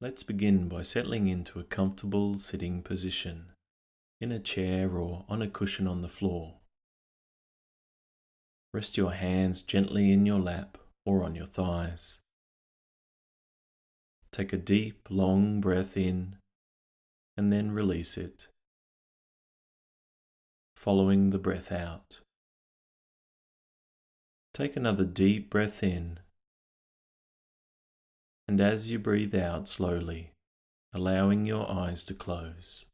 Let's begin by settling into a comfortable sitting position, in a chair or on a cushion on the floor. Rest your hands gently in your lap or on your thighs. Take a deep, long breath in and then release it, following the breath out. Take another deep breath in, and as you breathe out slowly, allowing your eyes to close.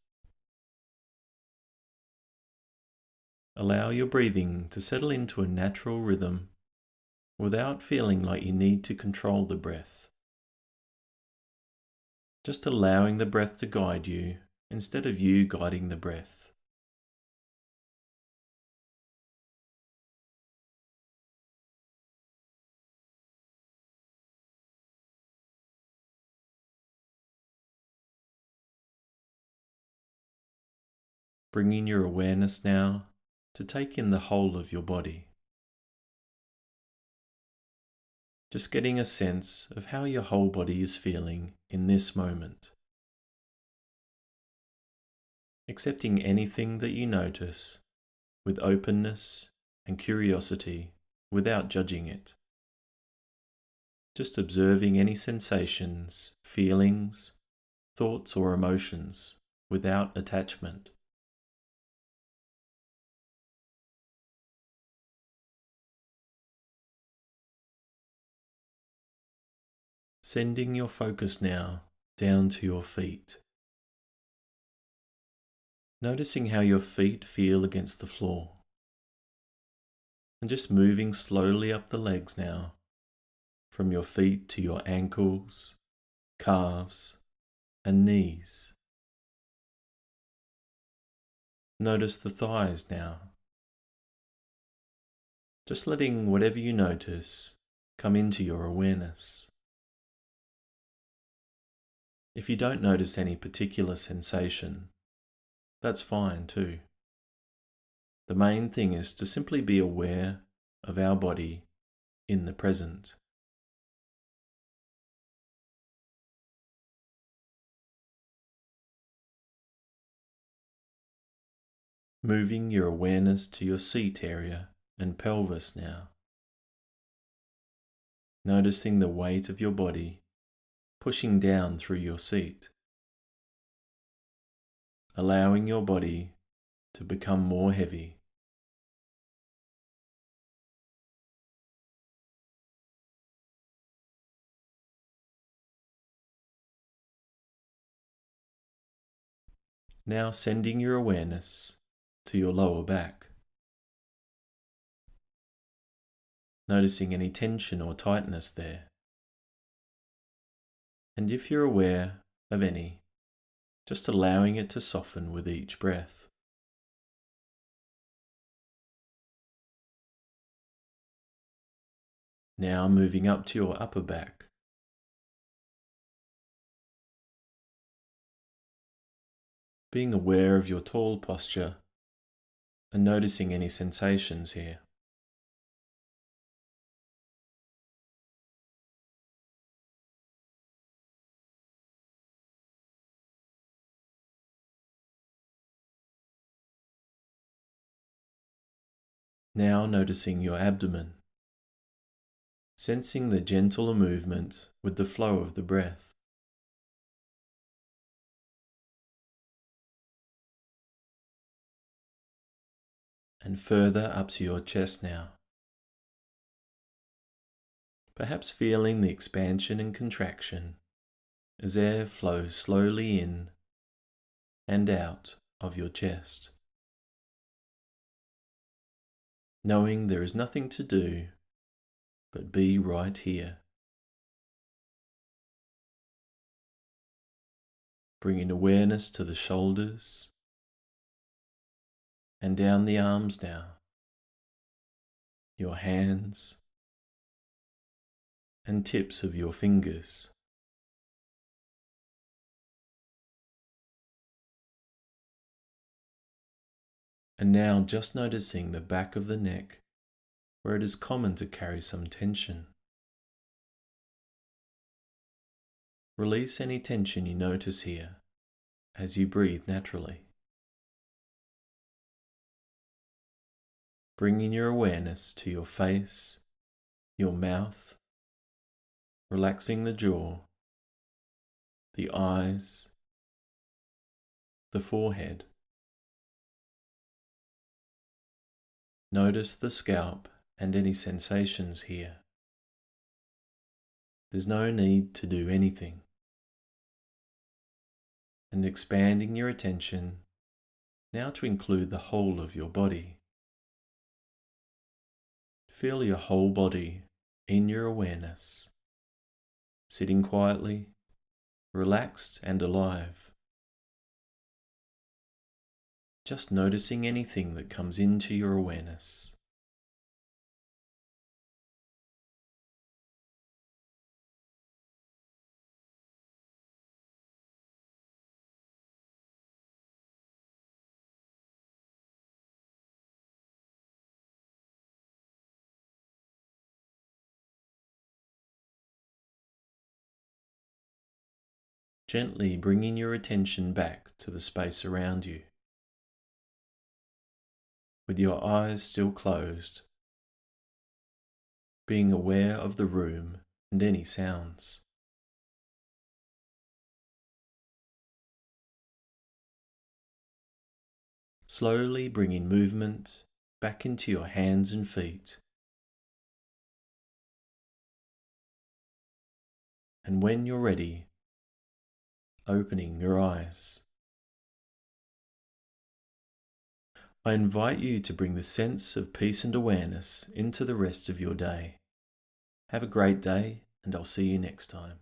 Allow your breathing to settle into a natural rhythm without feeling like you need to control the breath. Just allowing the breath to guide you instead of you guiding the breath. Bringing your awareness now to take in the whole of your body. Just getting a sense of how your whole body is feeling in this moment. Accepting anything that you notice with openness and curiosity without judging it. Just observing any sensations, feelings, thoughts or emotions without attachment. Sending your focus now down to your feet. Noticing how your feet feel against the floor. And just moving slowly up the legs now, from your feet to your ankles, calves, and knees. Notice the thighs now. Just letting whatever you notice come into your awareness. If you don't notice any particular sensation, that's fine too. The main thing is to simply be aware of our body in the present. Moving your awareness to your seat area and pelvis now. Noticing the weight of your body pushing down through your seat. Allowing your body to become more heavy. Now sending your awareness to your lower back. Noticing any tension or tightness there. And if you're aware of any, just allowing it to soften with each breath. Now moving up to your upper back. Being aware of your tall posture and noticing any sensations here. Now noticing your abdomen, sensing the gentle movement with the flow of the breath. And further up to your chest now. Perhaps feeling the expansion and contraction as air flows slowly in and out of your chest. Knowing there is nothing to do but be right here. Bringing awareness to the shoulders and down the arms now, your hands and tips of your fingers. And now just noticing the back of the neck where it is common to carry some tension. Release any tension you notice here as you breathe naturally. Bringing your awareness to your face, your mouth, relaxing the jaw, the eyes, the forehead. Notice the scalp and any sensations here. There's no need to do anything. And expanding your attention now to include the whole of your body. Feel your whole body in your awareness, sitting quietly, relaxed and alive. Just noticing anything that comes into your awareness. Gently bringing your attention back to the space around you. With your eyes still closed, being aware of the room and any sounds. Slowly bringing movement back into your hands and feet. And when you're ready, opening your eyes. I invite you to bring the sense of peace and awareness into the rest of your day. Have a great day, and I'll see you next time.